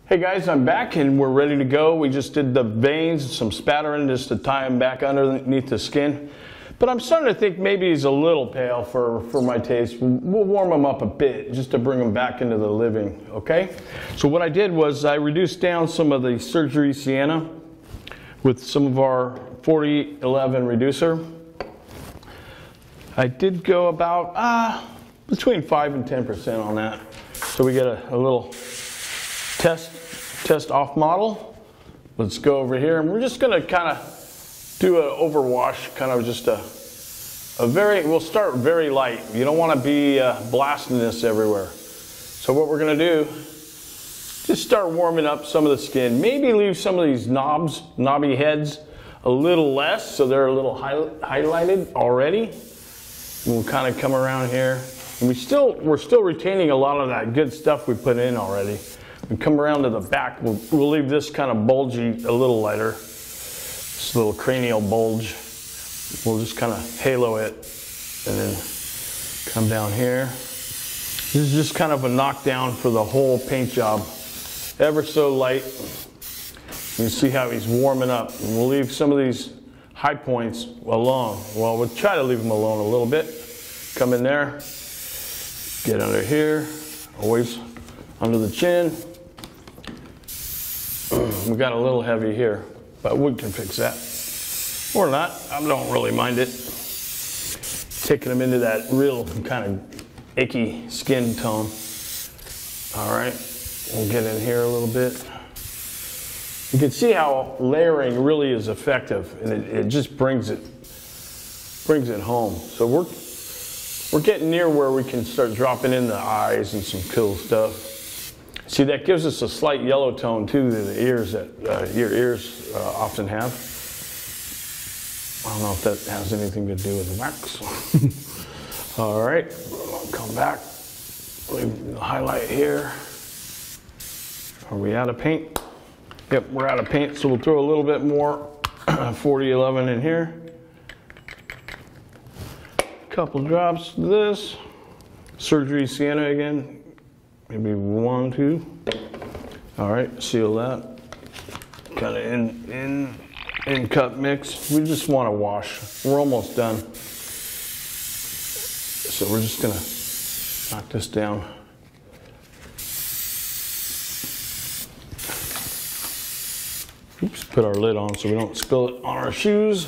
Hey guys, I'm back and we're ready to go. We just did the veins, some spattering just to tie him back underneath the skin. But I'm starting to think maybe he's a little pale for my taste. We'll warm him up a bit just to bring him back into the living, okay? So what I did was I reduced down some of the surgery sienna with some of our 4011 reducer. I did go about between 5 and 10% on that. So we get a little test off model. Let's go over here and we're just gonna kind of do an overwash, kind of just we'll start very light. You don't want to be blasting this everywhere. So what we're gonna do, just start warming up some of the skin. Maybe leave some of these knobby heads a little less so they're a little highlighted already. We'll kind of come around here. And we're still retaining a lot of that good stuff we put in already. We come around to the back, we'll leave this kind of bulgy a little lighter. This little cranial bulge. We'll just kind of halo it and then come down here. This is just kind of a knockdown for the whole paint job. Ever so light. You see how he's warming up. And we'll leave some of these high points alone. Well, we'll try to leave them alone a little bit. Come in there, get under here, always under the chin. We got a little heavy here, but we can fix that. Or not, I don't really mind it. Taking them into that real kind of achy skin tone. All right, we'll get in here a little bit. You can see how layering really is effective, and it just brings it home. So we're getting near where we can start dropping in the eyes and some cool stuff. See, that gives us a slight yellow tone too to the ears that your ears often have. I don't know if that has anything to do with the wax. All right, I'll come back. Leave the highlight here. Are we out of paint? Yep, we're out of paint, so we'll throw a little bit more 4011 in here. Couple drops of this. Surgery sienna again. Maybe 1, 2. All right, seal that. Kind of in cut mix. We just want to wash. We're almost done. So we're just gonna knock this down. Oops, put our lid on so we don't spill it on our shoes.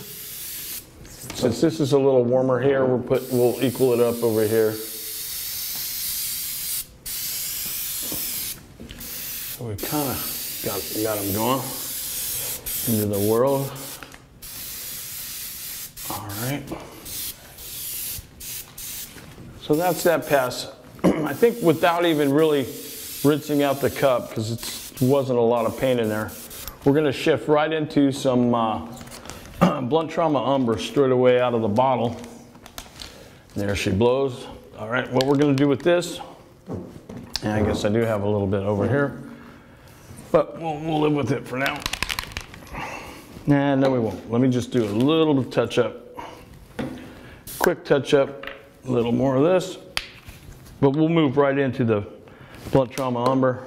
Since this is a little warmer here, we'll equal it up over here. So we kind of got them going into the world. All right. So that's that pass. I think without even really rinsing out the cup, because it wasn't a lot of paint in there, we're going to shift right into some Blunt Trauma Umber straight away out of the bottle. There she blows. All right, what we're going to do with this, and I guess I do have a little bit over here, but we'll live with it for now. Nah, no we won't. Let me just do a little touch up. Quick touch up, a little more of this, but we'll move right into the Blunt Trauma Umber.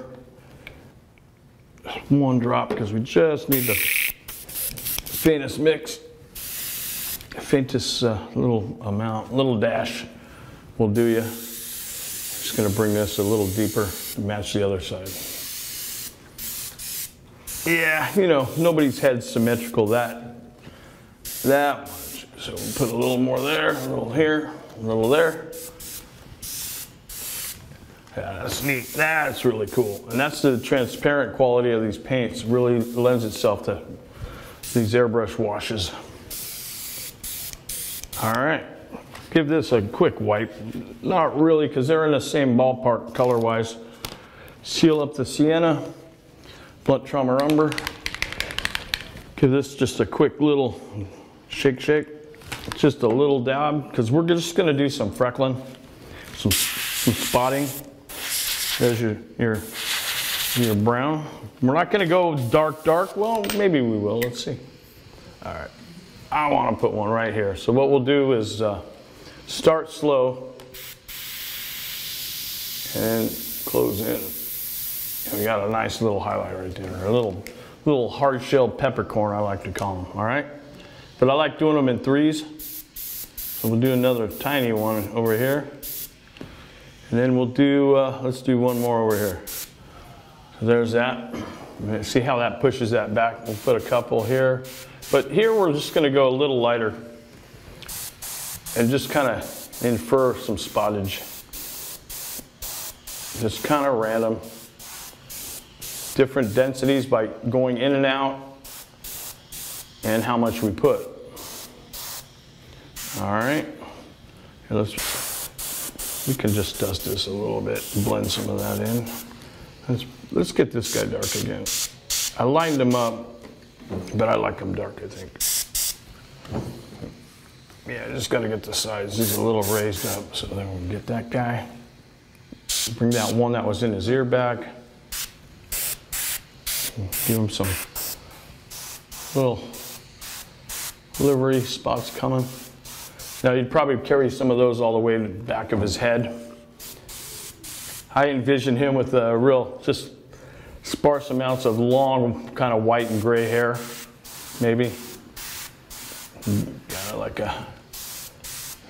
One drop because we just need the faintest mix, faintest little dash will do you. Just gonna bring this a little deeper to match the other side. Yeah, you know, nobody's head's symmetrical that much. So we'll put a little more there, a little here, a little there. Yeah, that's neat. That's really cool. And that's the transparent quality of these paints. Really lends itself to these airbrush washes. All right, give this a quick wipe. Not really, because they're in the same ballpark color-wise. Seal up the sienna, Blunt Trauma Umber. Give this just a quick little shake. Just a little dab, because we're just gonna do some freckling, some spotting. There's your brown. We're not gonna go dark. Well, maybe we will, let's see. All right, I wanna put one right here. So what we'll do is start slow and close in. And we got a nice little highlight right there, a little hard-shelled peppercorn, I like to call them, all right? But I like doing them in threes. So we'll do another tiny one over here. And then we'll do, let's do one more over here. So there's that. See how that pushes that back? We'll put a couple here. But here we're just gonna go a little lighter and just kind of infer some spottage. Just kind of random. Different densities by going in and out and how much we put. All right, here, we can just dust this a little bit, blend some of that in. Let's get this guy dark again. I lined him up, but I like him dark, I think. Yeah, I just got to get the sides. He's a little raised up, so then we'll get that guy. Bring that one that was in his ear back. Give him some little livery spots coming. Now you'd probably carry some of those all the way to the back of his head. I envision him with a real, just sparse amounts of long, kind of white and gray hair, maybe. Kind of like a,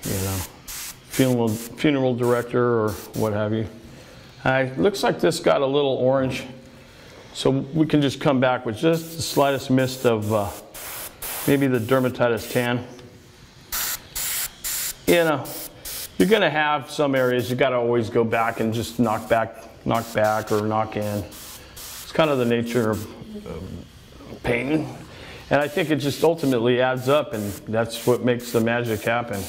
you know, funeral director or what have you. Looks like this got a little orange. So we can just come back with just the slightest mist of maybe the dermatitis tan. You know, you're going to have some areas you got to always go back and just knock back or knock in. It's kind of the nature of painting. And I think it just ultimately adds up, and that's what makes the magic happen.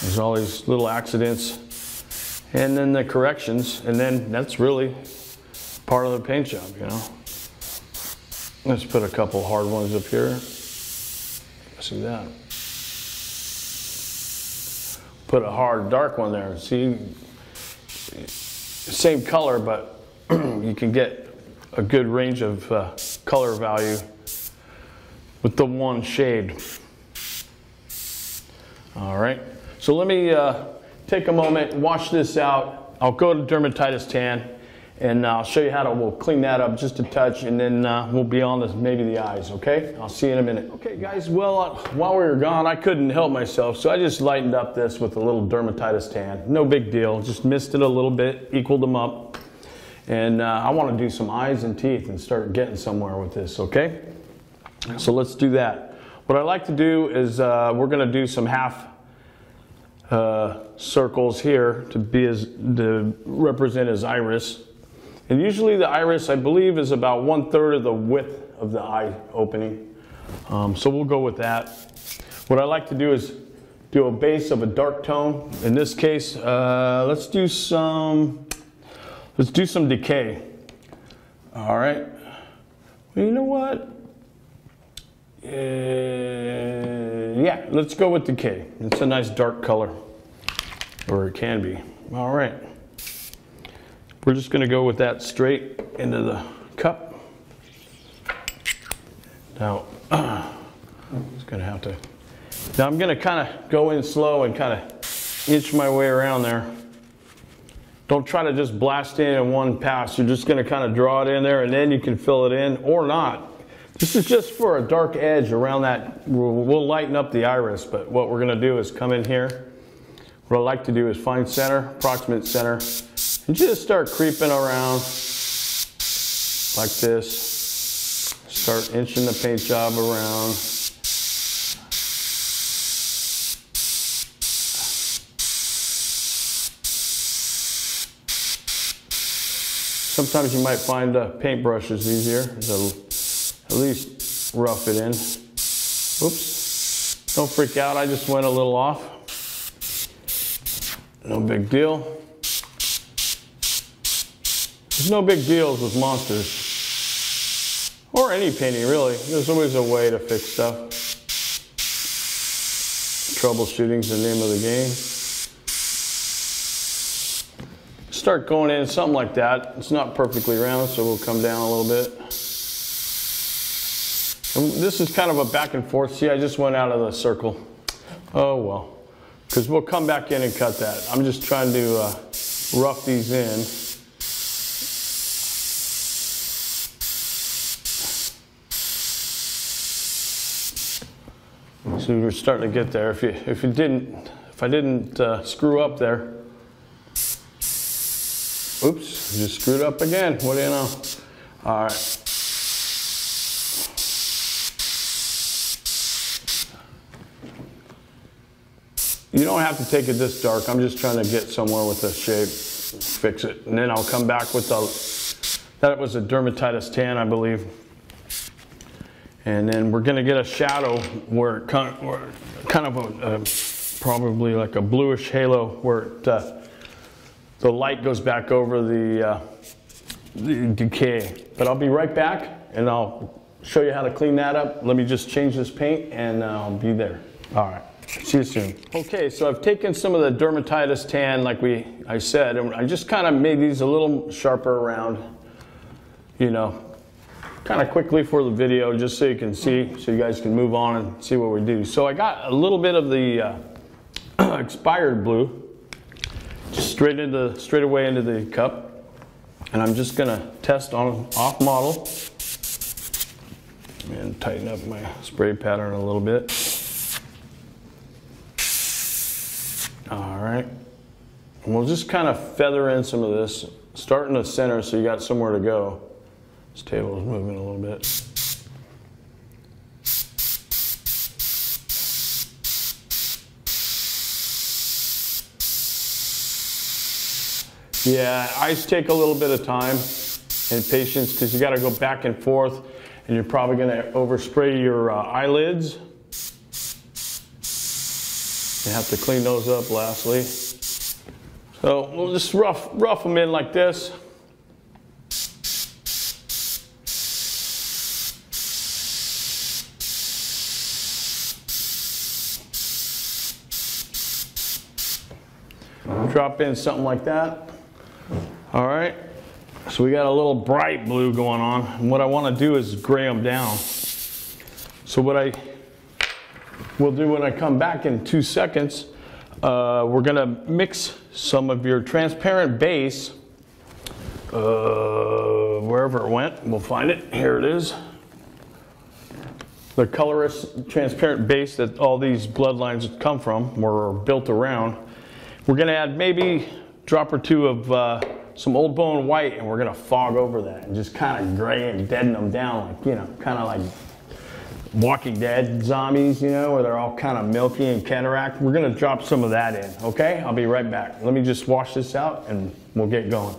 There's all these little accidents and then the corrections, and then that's really part of the paint job, you know. Let's put a couple hard ones up here. See that? Put a hard dark one there. See, same color, but you can get a good range of color value with the one shade. All right, so let me take a moment, wash this out. I'll go to dermatitis tan, and I'll show you how to, we'll clean that up just a touch, and then we'll be on this, maybe the eyes, okay? I'll see you in a minute. Okay guys, well, while we were gone, I couldn't help myself, so I just lightened up this with a little dermatitis tan. No big deal, just missed it a little bit, equaled them up. And I want to do some eyes and teeth and start getting somewhere with this, okay? So let's do that. What I like to do is we're going to do some half circles here to represent his iris. And usually the iris, I believe, is about 1/3 of the width of the eye opening. So we'll go with that. What I like to do is do a base of a dark tone. In this case, let's do some decay. All right. Well, you know what? Yeah, let's go with decay. It's a nice dark color, or it can be. All right. We're just going to go with that straight into the cup. Now, I'm just going to have to. Now I'm going to kind of go in slow and kind of inch my way around there. Don't try to just blast in one pass. You're just going to kind of draw it in there, and then you can fill it in or not. This is just for a dark edge around that. We'll lighten up the iris, but what we're going to do is come in here. What I like to do is find center, approximate center, and just start creeping around like this. Start inching the paint job around. Sometimes you might find paintbrush is easier. At least rough it in. Oops. Don't freak out. I just went a little off. No big deal. There's no big deals with monsters. Or any painting, really. There's always a way to fix stuff. Troubleshooting's the name of the game. Start going in something like that. It's not perfectly round, so we'll come down a little bit. And this is kind of a back and forth. See, I just went out of the circle. Oh well, because we'll come back in and cut that. I'm just trying to rough these in. So we're starting to get there. If I didn't screw up there. Oops, just screwed up again. What do you know? All right. You don't have to take it this dark. I'm just trying to get somewhere with the shape, fix it. And then I'll come back with that was a dermatitis tan, I believe. And then we're gonna get a shadow where kind of probably like a bluish halo where the light goes back over the decay. But I'll be right back and I'll show you how to clean that up. Let me just change this paint and I'll be there. All right. See you soon. Okay, so I've taken some of the dermatitis tan like I said, and I just kind of made these a little sharper around, you know, kind of quickly for the video just so you can see, so you guys can move on and see what we do. So I got a little bit of the expired blue, just straight away into the cup, and I'm just gonna test on off model and tighten up my spray pattern a little bit. All right, and we'll just kind of feather in some of this, start in the center so you got somewhere to go. This table is moving a little bit. Yeah, eyes take a little bit of time and patience because you got to go back and forth, and you're probably going to overspray your eyelids. You have to clean those up lastly. So we'll just rough them in like this. Drop in something like that. All right, so we got a little bright blue going on. And what I want to do is gray them down. So what I will do when I come back in 2 seconds, we're gonna mix some of your transparent base, wherever it went, we'll find it, here it is. The colorless transparent base that all these bloodlines come from, or built around. We're gonna add maybe a drop or two of some Old Bone white, and we're gonna fog over that and just kind of gray and deaden them down, like, you know, kind of like Walking Dead zombies, you know, where they're all kind of milky and cataract. We're gonna drop some of that in, okay? I'll be right back. Let me just wash this out and we'll get going.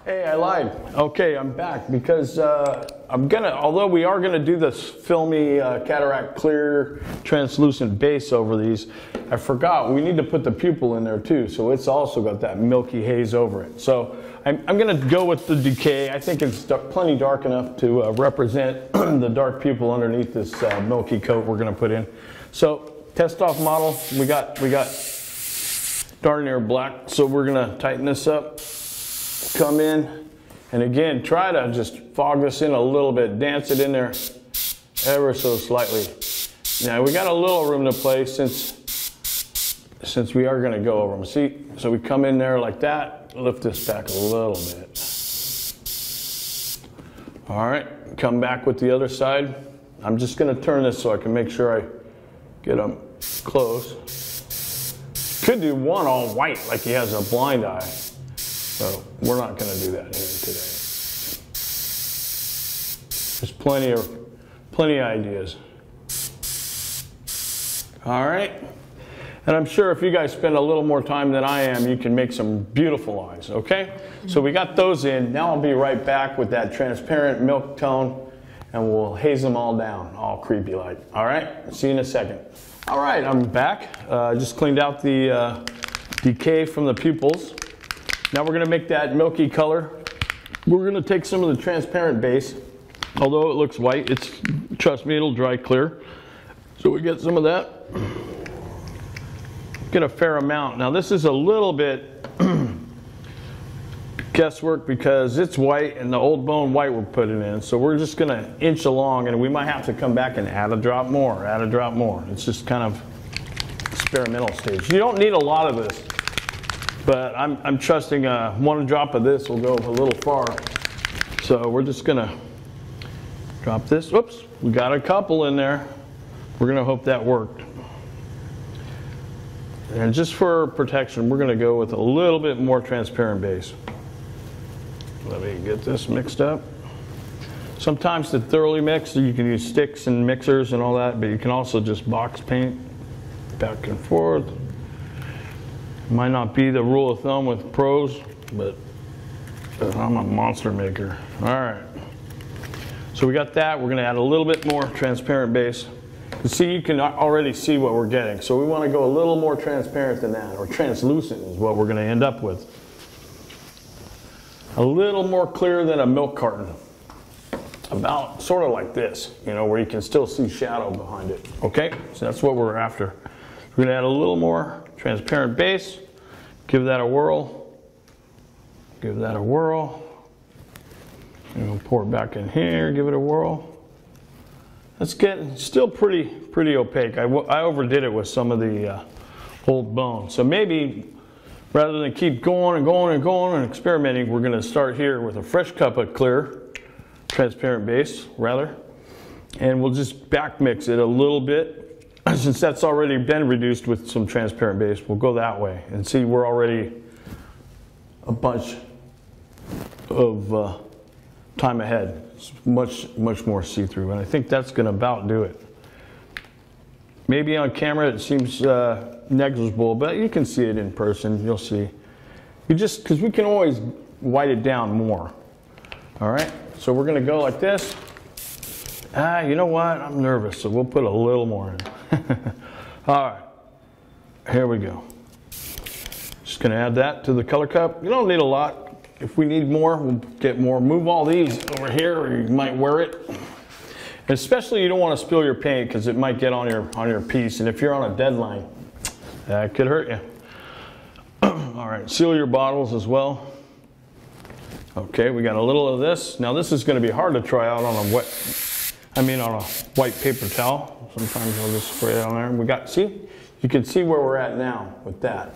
Hey, I lied. Okay, I'm back because although we are gonna do this filmy cataract clear translucent base over these, I forgot we need to put the pupil in there too, so it's also got that milky haze over it. So I'm gonna go with the decay. I think it's plenty dark enough to represent the dark pupil underneath this milky coat we're gonna put in. So test off model, we got darn near black, so we're gonna tighten this up. Come in, and again, try to just fog this in a little bit, dance it in there ever so slightly. Now we got a little room to play since we are gonna go over them. See, so we come in there like that, lift this back a little bit. All right, come back with the other side. I'm just gonna turn this so I can make sure I get them close. Could do one all white like he has a blind eye. So we're not going to do that here today. There's plenty of ideas. All right. And I'm sure if you guys spend a little more time than I am, you can make some beautiful eyes, okay? So we got those in. Now I'll be right back with that transparent milk tone, and we'll haze them all down, all creepy like. All right? See you in a second. All right, I'm back. Just cleaned out the decay from the pupils. Now we're gonna make that milky color. We're gonna take some of the transparent base. Although it looks white, trust me, it'll dry clear. So we get some of that. Get a fair amount. Now this is a little bit guesswork because it's white and the Old Bone white we're putting in. So we're just gonna inch along, and we might have to come back and add a drop more, add a drop more. It's just kind of experimental stage. You don't need a lot of this. But I'm trusting one drop of this will go a little far. So we're just gonna drop this. Whoops, we got a couple in there. We're gonna hope that worked. And just for protection, we're gonna go with a little bit more transparent base. Let me get this mixed up. Sometimes to thoroughly mix, you can use sticks and mixers and all that, but you can also just box paint back and forth. Might not be the rule of thumb with pros, but I'm a monster maker. All right. So we got that. We're going to add a little bit more transparent base. You can already see what we're getting. So we want to go a little more transparent than that, or translucent is what we're going to end up with. A little more clear than a milk carton. About sort of like this, you know, where you can still see shadow behind it. Okay, so that's what we're after. We're going to add a little more transparent base. Give that a whirl. Give that a whirl. And we'll pour it back in here. Give it a whirl. That's getting still pretty opaque. I overdid it with some of the old bone. So maybe rather than keep going and going and going and experimenting, we're going to start here with a fresh cup of clear, transparent base rather, and we'll just back mix it a little bit. Since that's already been reduced with some transparent base, we'll go that way and see we're already a bunch of time ahead. It's much more see-through, and I think that's going to about do it. Maybe on camera it seems negligible, but you can see it in person. You'll see. Because we can always white it down more. All right, so we're going to go like this. You know what? I'm nervous, so we'll put a little more in. All right, here we go. Just going to add that to the color cup. You don't need a lot. If we need more, we'll get more. Move all these over here, or you might wear it. And especially, you don't want to spill your paint because it might get on your piece. And if you're on a deadline, that could hurt you. All right, seal your bottles as well. Okay, we got a little of this. Now this is going to be hard to try out on a white paper towel. Sometimes I'll just spray it on there. See, you can see where we're at now with that.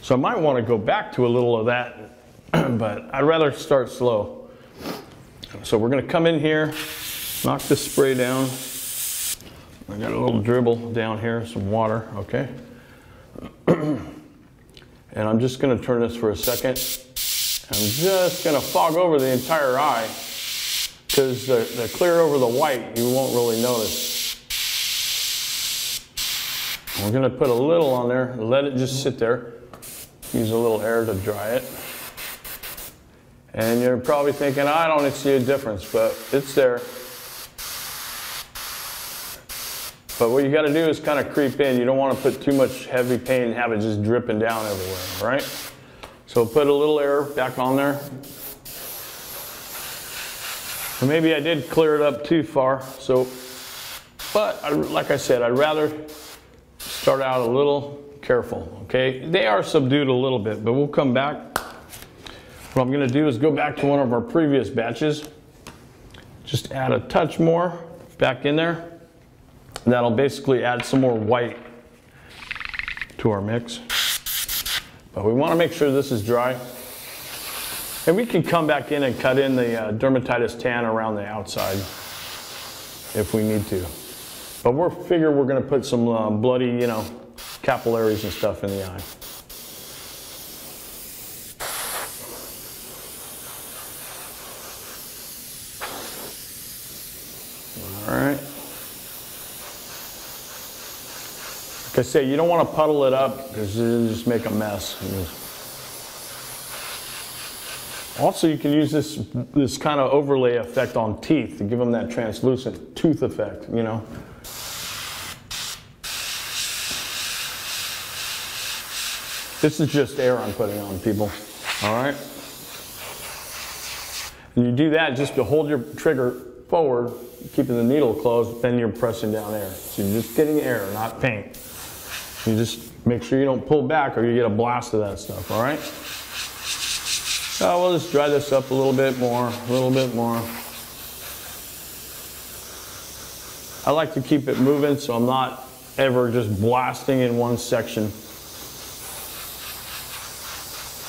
So I might want to go back to a little of that, but I'd rather start slow. So we're going to come in here, knock this spray down. I got a little dribble down here, some water, okay? And I'm just going to turn this for a second. I'm just going to fog over the entire eye, because the clear over the white, you won't really notice. We're going to put a little on there, let it just sit there. Use a little air to dry it. And you're probably thinking, I don't see a difference, but it's there. But what you got to do is kind of creep in. You don't want to put too much heavy paint and have it just dripping down everywhere, all right? So put a little air back on there. Or maybe I did clear it up too far. But like I said, I'd rather start out a little careful, okay? They are subdued a little bit, but we'll come back. What I'm going to do is go back to one of our previous batches. Just add a touch more back in there. That'll basically add some more white to our mix. But we want to make sure this is dry. And we can come back in and cut in the dermatitis tan around the outside if we need to. But we're going to put some bloody, you know, capillaries and stuff in the eye. All right. Like I say, you don't want to puddle it up because it'll just make a mess. Also, you can use this kind of overlay effect on teeth to give them that translucent tooth effect, you know. This is just air I'm putting on, people. All right. And you do that just to hold your trigger forward, keeping the needle closed, then you're pressing down air. So you're just getting air, not paint. You just make sure you don't pull back or you get a blast of that stuff, all right? So we'll just dry this up a little bit more, a little bit more. I like to keep it moving so I'm not ever just blasting in one section.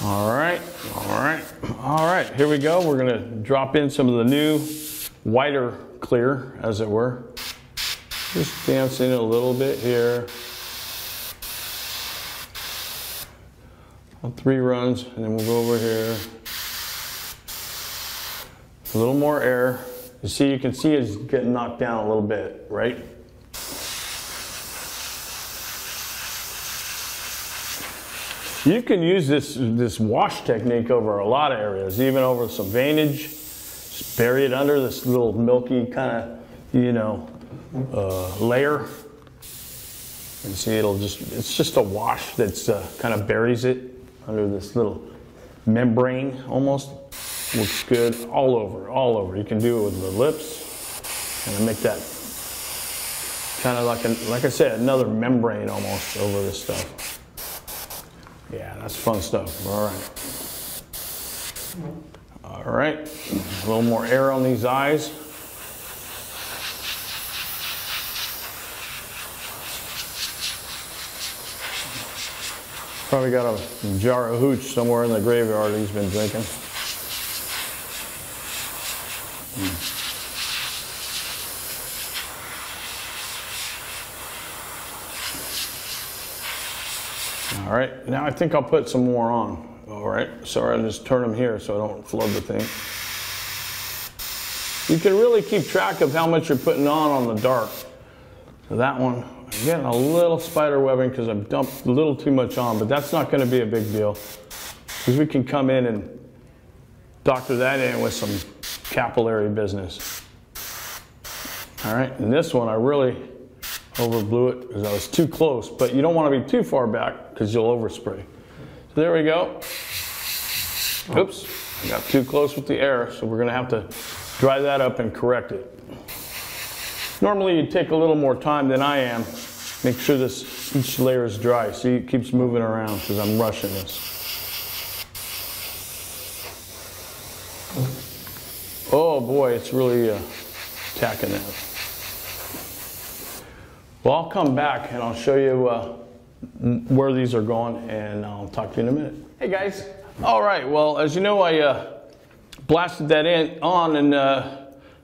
All right, all right, all right, here we go. We're gonna drop in some of the new whiter clear, as it were. Just dancing a little bit here. On 3 runs, and then we'll go over here. A little more air. You can see it's getting knocked down a little bit, right? You can use this wash technique over a lot of areas, even over some veinage. Just bury it under this little milky kind of, layer. And see, it's just a wash that's kind of buries it under this little membrane almost. Looks good all over. You can do it with the lips and make that kind of like I said, another membrane almost over this stuff. Yeah, that's fun stuff. All right. A little more air on these eyes. Probably got a jar of hooch somewhere in the graveyard he's been drinking. All right, now I think I'll put some more on. All right, sorry, I'll just turn them here so I don't flood the thing. You can really keep track of how much you're putting on the dark. So that one, I'm getting a little spider webbing because I've dumped a little too much on, but that's not going to be a big deal because we can come in and doctor that in with some capillary business. All right, and this one I really overblew it because I was too close, but you don't want to be too far back because you'll overspray. So there we go. Oops, I got too close with the air, so we're going to have to dry that up and correct it. Normally you take a little more time than I am. Make sure each layer is dry. See, it keeps moving around because I'm rushing this. Oh boy, it's really tacking that. Well, I'll come back and I'll show you where these are going, and I'll talk to you in a minute. Hey guys. All right, well, as you know, I blasted that in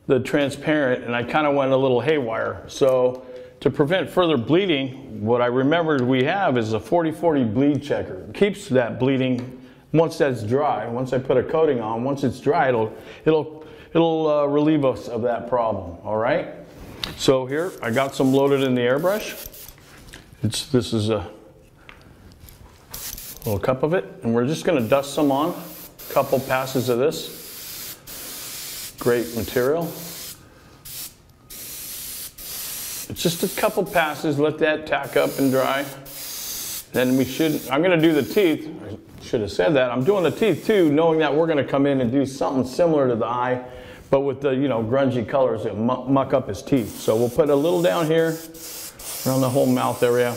the transparent, and I kind of went a little haywire. So to prevent further bleeding, what I remembered we have is a 40-40 bleed checker. It keeps that bleeding once that's dry. Once I put a coating on, once it's dry, it'll relieve us of that problem. All right. So here I got some loaded in the airbrush. This is a little cup of it, and we're just going to dust some on. A couple passes of this. Great material. It's just a couple passes. Let that tack up and dry. Then I'm going to do the teeth. I should have said that. I'm doing the teeth too, knowing that we're going to come in and do something similar to the eye, but with the grungy colors that muck up his teeth. So we'll put a little down here around the whole mouth area.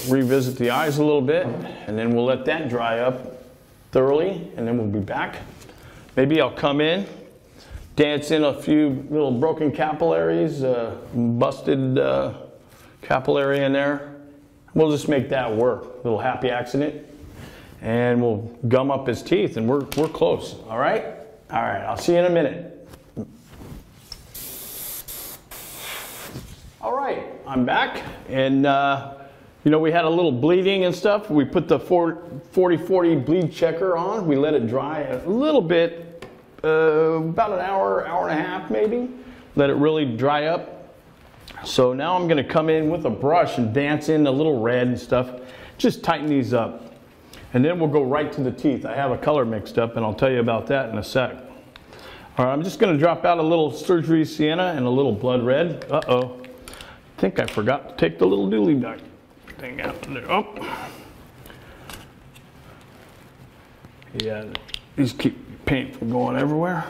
Revisit the eyes a little bit, and then we'll let that dry up thoroughly, and then we'll be back. Maybe I'll come in, dance in a few little broken capillaries, busted capillary in there. We'll just make that work. A little happy accident. And we'll gum up his teeth, and we're close. All right? All right, I'll see you in a minute. All right, I'm back, and we had a little bleeding and stuff. We put the 40-40 bleed checker on. We let it dry a little bit, about an hour, hour and a half maybe. Let it really dry up. So now I'm going to come in with a brush and dance in a little red and stuff. Just tighten these up. And then we'll go right to the teeth. I have a color mixed up, and I'll tell you about that in a sec. All right, I'm just going to drop out a little surgery sienna and a little blood red. Uh-oh. I think I forgot to take the little dooley duck thing out there. Oh. Yeah, these keep paint from going everywhere.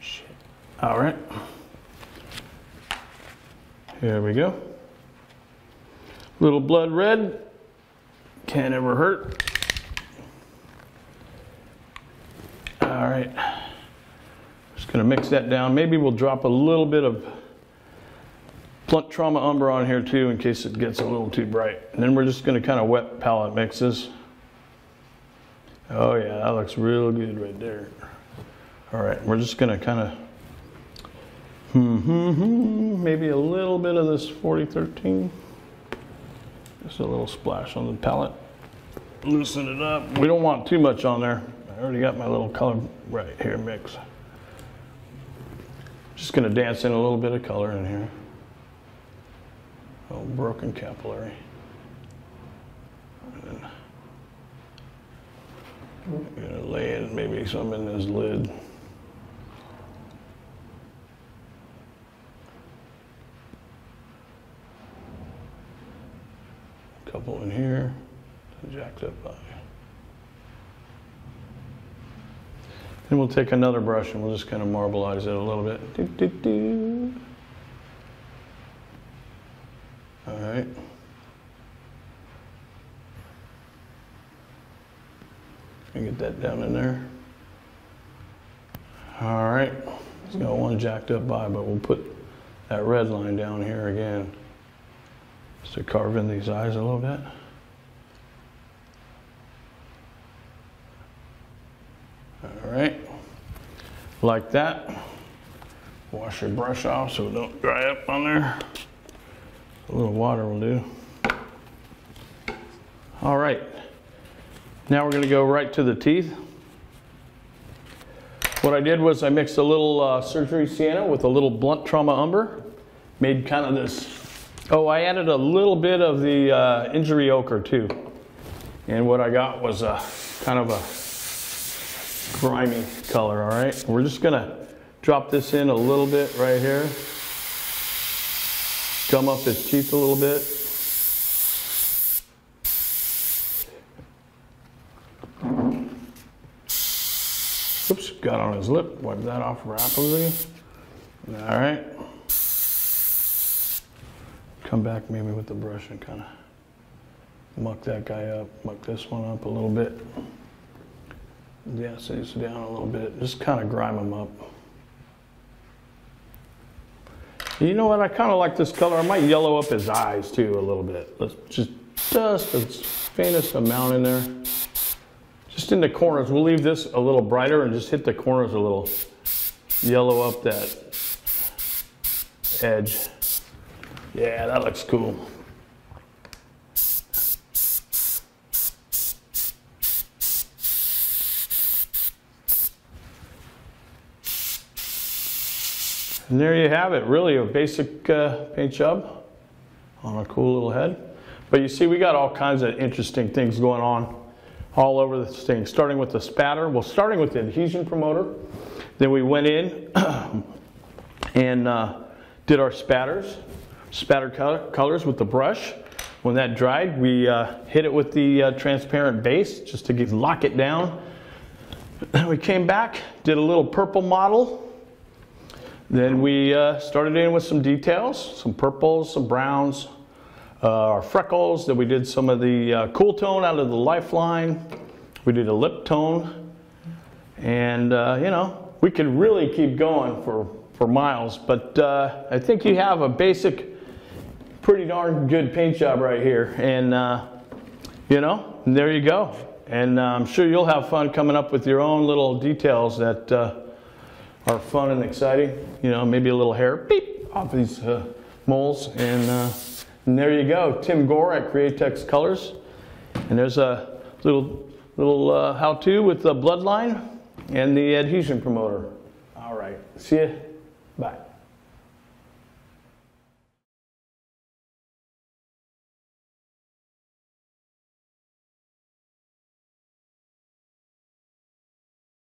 Shit. All right. Here we go. Little blood red. Can't ever hurt. All right. Just going to mix that down. Maybe we'll drop a little bit of blunt trauma umber on here too in case it gets a little too bright. And then we're just going to kind of wet palette mixes. Oh yeah, that looks real good right there. All right, we're just going to kind of Maybe a little bit of this 4013. Just a little splash on the palette. Loosen it up. We don't want too much on there. I already got my little color right here mix. Just gonna dance in a little bit of color in here. Oh, broken capillary. And then I'm gonna lay in maybe some in this lid. Couple in here, jacked up eye. Then we'll take another brush and we'll just kind of marbleize it a little bit. Doo, doo, doo. All right. Get that down in there. All right. It's got one jacked up eye, but we'll put that red line down here again. Just to carve in these eyes a little bit. All right, like that. Wash your brush off so it don't dry up on there. A little water will do. All right, now we're gonna go right to the teeth. What I did was I mixed a little surgery sienna with a little blunt trauma umber. Made kind of this, oh, I added a little bit of the injury ochre too. And what I got was a kind of a grimy color, all right? We're just gonna drop this in a little bit right here. Gum up his teeth a little bit. Oops, got on his lip. Wipe that off rapidly. All right. Come back maybe with the brush and kind of muck that guy up. Muck this one up a little bit. Dance these down a little bit. Just kind of grime them up. You know what? I kind of like this color. I might yellow up his eyes too a little bit. Let's just the faintest amount in there. Just in the corners. We'll leave this a little brighter and just hit the corners a little. Yellow up that edge. Yeah, that looks cool. And there you have it, really a basic paint job on a cool little head. But you see, we got all kinds of interesting things going on all over this thing, starting with the spatter. Well, starting with the adhesion promoter. Then we went in and did our spatter colors with the brush. When that dried, we hit it with the transparent base just to lock it down. We came back, did a little purple model. Then we started in with some details, some purples, some browns, our freckles. Then we did some of the cool tone out of the lifeline. We did a lip tone. And, you know, we could really keep going for miles. But I think you have a basic, pretty darn good paint job right here. And, you know, there you go. And I'm sure you'll have fun coming up with your own little details that are fun and exciting. You know, maybe a little hair beep off these moles. And there you go, Tim Gore at Createx Colors. And there's a little how-to with the bloodline and the adhesion promoter. All right, see ya, bye.